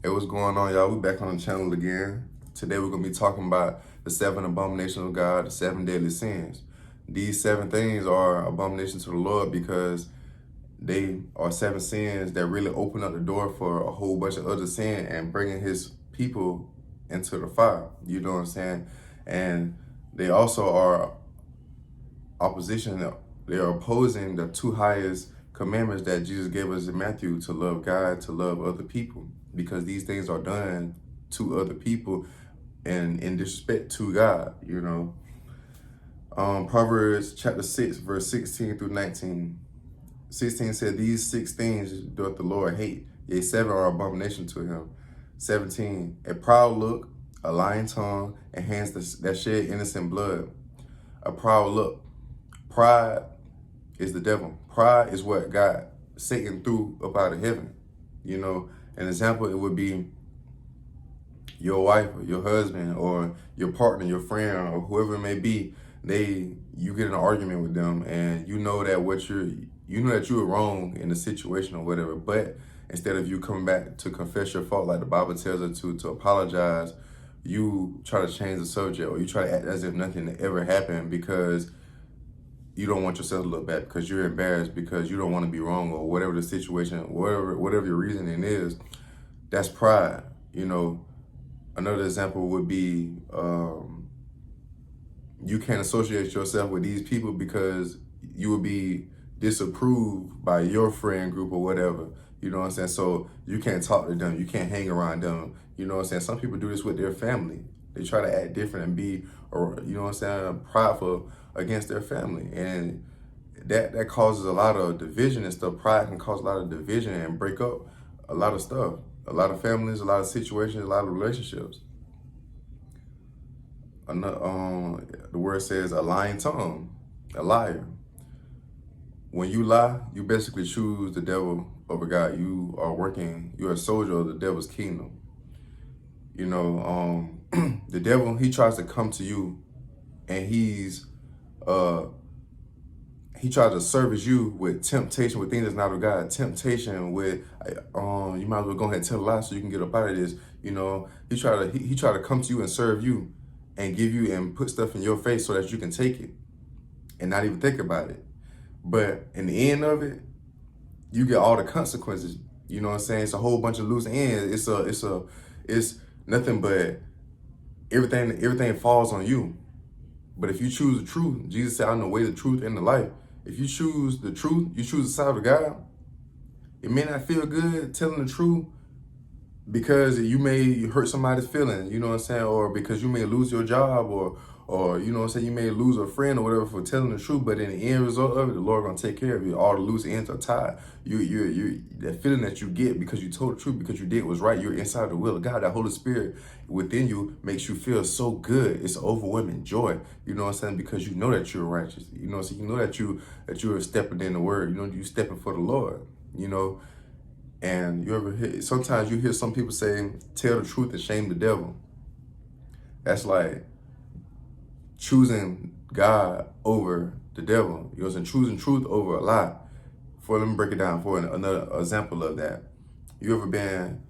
Hey, what's going on, y'all? We back on the channel again. Today we're going to be talking about the 7 abominations of God, the 7 deadly sins. These 7 things are abominations to the Lord because they are 7 sins that really open up the door for a whole bunch of other sin and bringing his people into the fire. You know what I'm saying? And they also are opposition. They are opposing the 2 highest commandments that Jesus gave us in Matthew, to love God, to love other people, because these things are done to other people and in disrespect to God, you know. Proverbs chapter 6, verse 16 through 19. 16 said, "These 6 things doth the Lord hate, yea, 7 are abomination to him." 17, a proud look, a lying tongue, and hands that shed innocent blood. A proud look. Pride is the devil. Pride is what got Satan threw up out of heaven. You know, an example, it would be your wife or your husband or your partner, your friend, or whoever it may be. You get in an argument with them, and you know that you know that you were wrong in the situation or whatever. But instead of you coming back to confess your fault, like the Bible tells us to apologize, you try to change the subject, or you try to act as if nothing ever happened, because you don't want yourself to look bad, because you're embarrassed, because you don't want to be wrong, or whatever the situation, whatever your reasoning is. That's pride. You know, another example would be you can't associate yourself with these people because you would be disapproved by your friend group or whatever. You know what I'm saying? So you can't talk to them. You can't hang around them. You know what I'm saying? Some people do this with their family. They try to act different and be, or you know what I'm saying, prideful against their family. And that causes a lot of division and stuff. Pride can cause a lot of division and break up a lot of stuff. A lot of families, a lot of situations, a lot of relationships. The word says a lying tongue, a liar. When you lie, you basically choose the devil over God. You're a soldier of the devil's kingdom. You know, the devil, he tries to come to you, and he tries to service you with temptation, with things that's not of God. Temptation with, you might as well go ahead and tell a lie so you can get up out of this. You know, he try to come to you and serve you and give you and put stuff in your face so that you can take it and not even think about it. But in the end of it, you get all the consequences. You know what I'm saying? It's a whole bunch of loose ends. It's nothing but everything falls on you. But if you choose the truth, Jesus said, "I'm the way, the truth, and the life." If you choose the truth, you choose the side of God. It may not feel good telling the truth, because you may hurt somebody's feelings, you know what I'm saying? Or because you may lose your job, or you know what I'm saying, you may lose a friend or whatever for telling the truth. But in the end result of it, the Lord gonna take care of you. All the loose ends are tied. You that feeling that you get because you told the truth, because you did what's right, you're inside the will of God. That Holy Spirit within you makes you feel so good. It's overwhelming joy. You know what I'm saying? Because you know that you're righteous. You know, so you know that you're stepping in the word. You know, you stepping for the Lord. You know. And sometimes you hear some people saying, "Tell the truth and shame the devil." That's like choosing God over the devil. You know what I'm saying? Choosing truth over a lie. Let me break it down for another example of that. You ever been,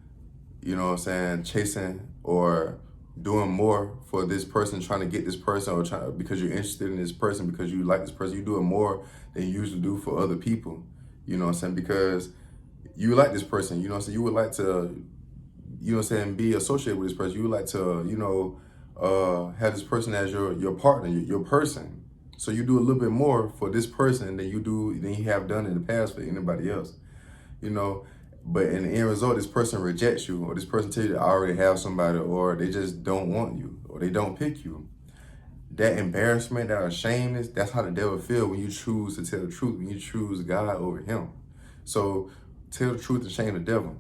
you know what I'm saying, chasing or doing more for this person, trying to get this person, or because you're interested in this person, because you like this person, you doing more than you usually do for other people. You know what I'm saying? Because you like this person, you know what I'm saying? You would like to, you know what I'm saying, be associated with this person. You would like to, you know, have this person as your partner, your person. So you do a little bit more for this person than you have done in the past for anybody else. You know, but in the end result, this person rejects you, or this person tells you, "I already have somebody," or they just don't want you, or they don't pick you. That embarrassment, that ashamed, that's how the devil feels when you choose to tell the truth, when you choose God over him. So tell the truth and shame the devil.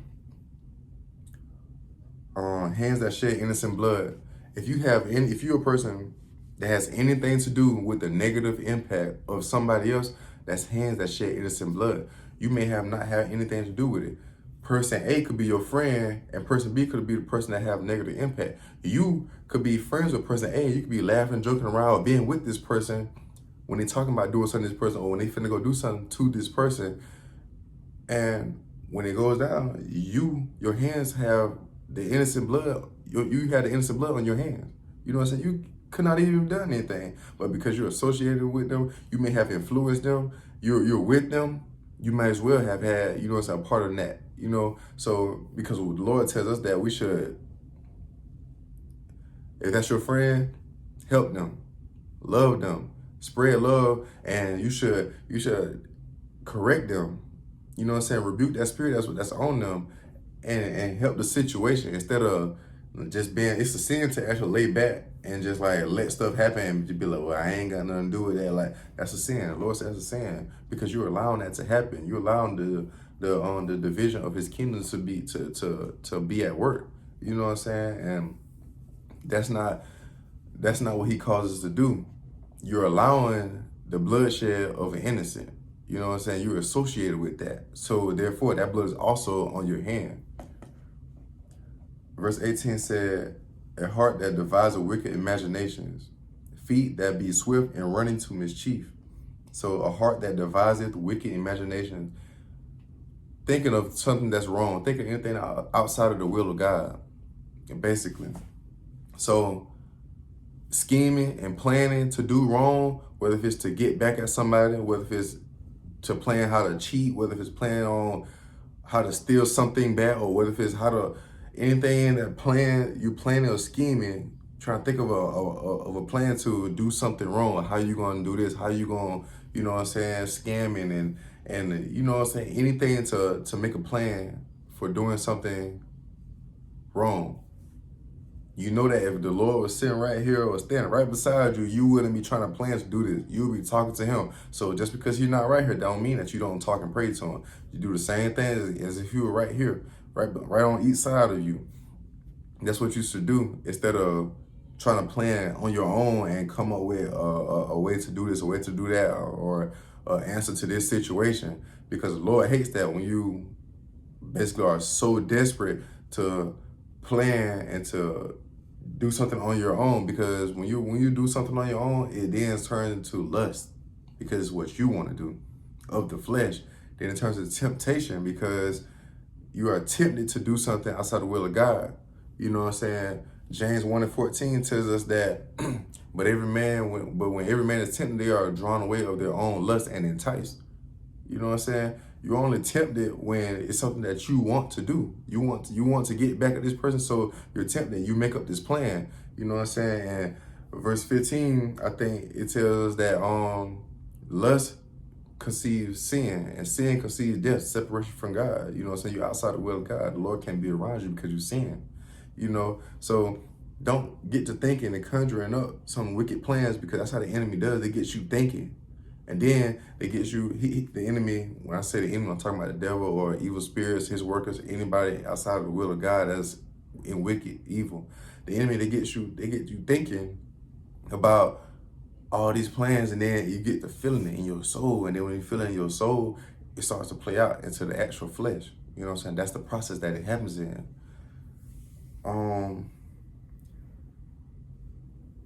Hands that shed innocent blood. If you're a person that has anything to do with the negative impact of somebody else, that's hands that shed innocent blood. You may have not had anything to do with it. Person A could be your friend, and person B could be the person that have negative impact. You could be friends with person A, and you could be laughing, joking around, or being with this person when they talking about doing something to this person, or when they finna go do something to this person. And when it goes down, your hands have the innocent blood, you had the innocent blood on your hands. You know what I'm saying? You could not even have done anything. But because you're associated with them, you may have influenced them, you're with them, you might as well have had, you know what I'm saying, a part of that. You know, so because the Lord tells us that we should, if that's your friend, help them, love them, spread love, and you should correct them. You know what I'm saying? Rebuke that spirit that's on them, and help the situation instead of just being. It's a sin to actually lay back and just like let stuff happen and just be like, well, I ain't got nothing to do with that. Like that's a sin. The Lord says that's a sin because you're allowing that to happen. You're allowing the division of His kingdom to be at work. You know what I'm saying? And that's not what He calls us to do. You're allowing the bloodshed of an innocent. You know what I'm saying? You're associated with that. So therefore, that blood is also on your hand. Verse 18 said, a heart that devises wicked imaginations, feet that be swift and running to mischief. So a heart that deviseth wicked imaginations, thinking of something that's wrong, thinking anything outside of the will of God, basically. So scheming and planning to do wrong, whether if it's to get back at somebody, whether if it's to plan how to cheat, whether if it's planning on how to steal something bad, or whether if it's how to, anything that you planning or scheming, trying to think of a plan to do something wrong. How you gonna do this? How you gonna, you know what I'm saying, scamming and you know what I'm saying, anything to make a plan for doing something wrong. You know that if the Lord was sitting right here or standing right beside you, you wouldn't be trying to plan to do this. You would be talking to Him. So just because He's not right here, don't mean that you don't talk and pray to Him. You do the same thing as if He were right here, right on each side of you. That's what you should do instead of trying to plan on your own and come up with a way to do this, a way to do that, or answer to this situation. Because the Lord hates that when you basically are so desperate to plan and to do something on your own, because when you do something on your own, it then turns into lust because it's what you want to do of the flesh. Then it turns into temptation because you are tempted to do something outside the will of God. You know what I'm saying? James 1:14 tells us that, but when every man is tempted, they are drawn away of their own lust and enticed. You know what I'm saying? You're only tempted when it's something that you want to do. You want to get back at this person, so you're tempted. You make up this plan. You know what I'm saying? And verse 15, I think it tells that lust conceives sin, and sin conceives death, separation from God. You know what I'm saying? You're outside the will of God. The Lord can't be around you because you sin. You know, so don't get to thinking and conjuring up some wicked plans, because that's how the enemy does. They get you thinking. And then they get you, the enemy, when I say the enemy, I'm talking about the devil or evil spirits, his workers, anybody outside of the will of God that's in wicked evil. The enemy, they get you thinking about all these plans, and then you get to feeling it in your soul. And then when you feel it in your soul, it starts to play out into the actual flesh. You know what I'm saying? That's the process that it happens in.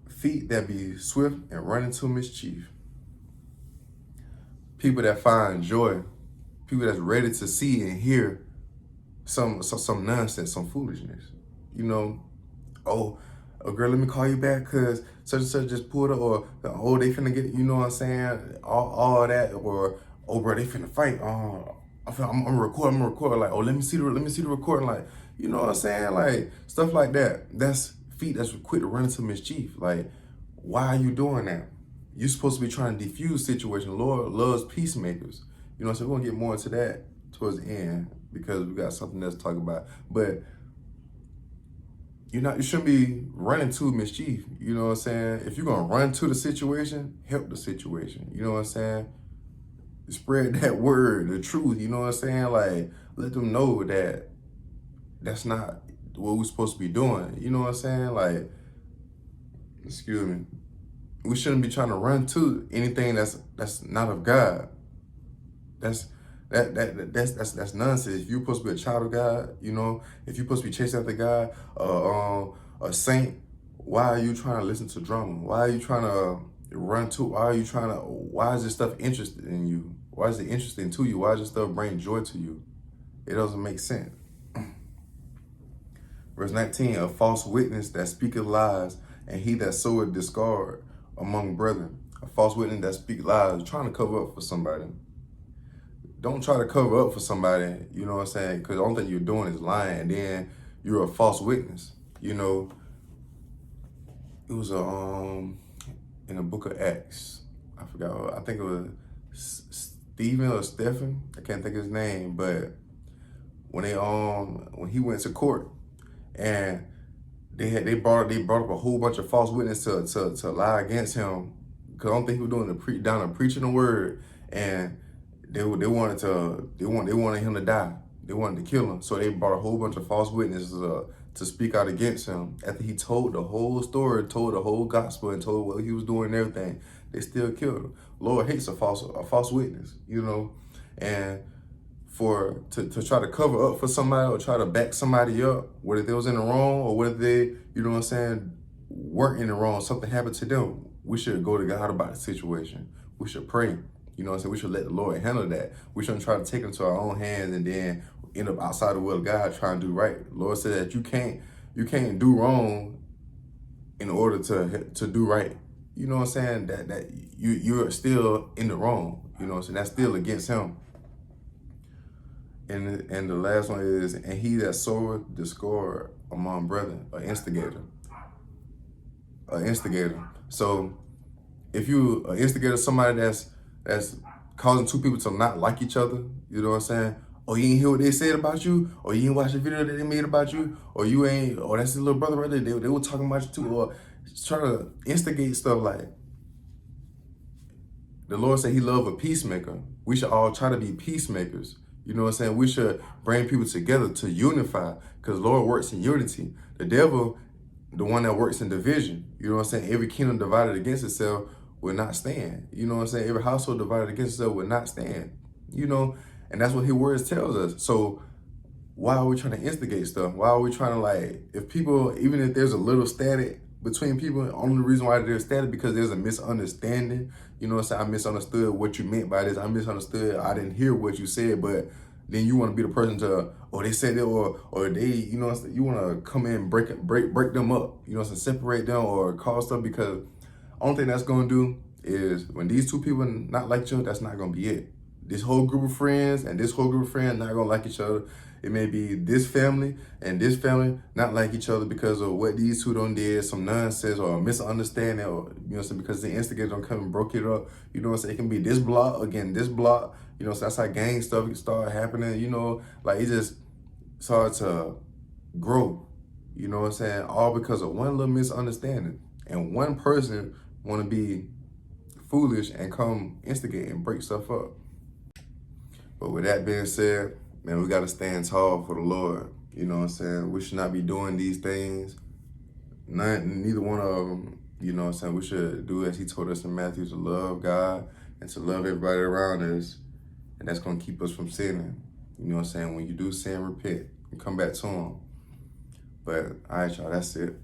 Feet that be swift and running to mischief. People that find joy, people that's ready to see and hear some nonsense, some foolishness. You know, oh girl, let me call you back because such and such just pulled up, or oh, they finna get, you know what I'm saying, all that, or oh bro, they finna fight. I'm gonna record, like, oh, let me see the recording, like, you know what I'm saying, like stuff like that. That's feet that's quick to run into mischief. Like, why are you doing that? You're supposed to be trying to defuse situation. Lord loves peacemakers. You know, so we're gonna get more into that towards the end because we got something else to talk about. But you shouldn't be running to mischief. You know what I'm saying? If you're gonna run to the situation, help the situation. You know what I'm saying? Spread that word, the truth. You know what I'm saying? Like, let them know that that's not what we're supposed to be doing. You know what I'm saying? Like, excuse me. We shouldn't be trying to run to anything that's not of God. That's nonsense. If you're supposed to be a child of God, you know, if you're supposed to be chasing after God, a saint, why are you trying to listen to drama? Why are you trying to run to? Why is this stuff interested in you? Why is it interesting to you? Why does this stuff bring joy to you? It doesn't make sense. Verse 19, a false witness that speaketh lies, and he that soweth discord among brethren. A false witness that speaks lies, trying to cover up for somebody. Don't try to cover up for somebody, you know what I'm saying? Because the only thing you're doing is lying, and then you're a false witness. You know, it was in the book of Acts. I forgot. I think it was Stephen or Stephen. I can't think of his name, but when he went to court and they brought up a whole bunch of false witnesses to lie against him, because I don't think he was doing down and preaching the word, and they wanted him to die. They wanted to kill him, so they brought a whole bunch of false witnesses to speak out against him. After he told the whole story, told the whole gospel, and told what he was doing and everything, they still killed him. Lord hates a false witness, you know, and to try to cover up for somebody or try to back somebody up, whether they was in the wrong or whether they, you know what I'm saying, weren't in the wrong, something happened to them, we should go to God about the situation. We should pray. You know what I'm saying? We should let the Lord handle that. We shouldn't try to take it into our own hands and then end up outside the will of God trying to do right. The Lord said that you can't do wrong in order to do right. You know what I'm saying? That you're still in the wrong. You know what I'm saying? That's still against him. And the last one is, and he that soweth discord among brethren, an instigator. An instigator. So if you an instigator, somebody that's causing two people to not like each other, you know what I'm saying? Or you ain't hear what they said about you, or you ain't watch the video that they made about you, or you ain't, or that's his little brother right there, they were talking about you too, or trying to instigate stuff like. The Lord said he loved a peacemaker. We should all try to be peacemakers. You know what I'm saying? We should bring people together to unify, because Lord works in unity. The devil, the one that works in division. You know what I'm saying? Every kingdom divided against itself will not stand. You know what I'm saying? Every household divided against itself will not stand. You know, and that's what his words tells us. So why are we trying to instigate stuff? Why are we trying to, like, if people, even if there's a little static between people, the only reason why there's static because there's a misunderstanding. You know what I'm saying? I misunderstood what you meant by this. I misunderstood. I didn't hear what you said, but then you want to be the person to, or they said it, or they, you know, you want to come in and break them up. You know what I'm saying? Separate them or cause stuff, because only thing that's going to do is when these two people not like each other, that's not going to be it. This whole group of friends and this whole group of friends not going to like each other. It may be this family and this family not like each other because of what these two done did, some nonsense or a misunderstanding, or, you know what I'm saying, because the instigator don't come and broke it up. You know what I'm saying? It can be this block, again, this block. You know, so that's how gang stuff started happening. You know, like it just started to grow. You know what I'm saying? All because of one little misunderstanding. And one person want to be foolish and come instigate and break stuff up. But with that being said, man, we got to stand tall for the Lord. You know what I'm saying? We should not be doing these things. Neither one of them. You know what I'm saying? We should do as he told us in Matthew, to love God and to love everybody around us. And that's going to keep us from sinning. You know what I'm saying? When you do sin, repent and come back to him. But all right, y'all, that's it.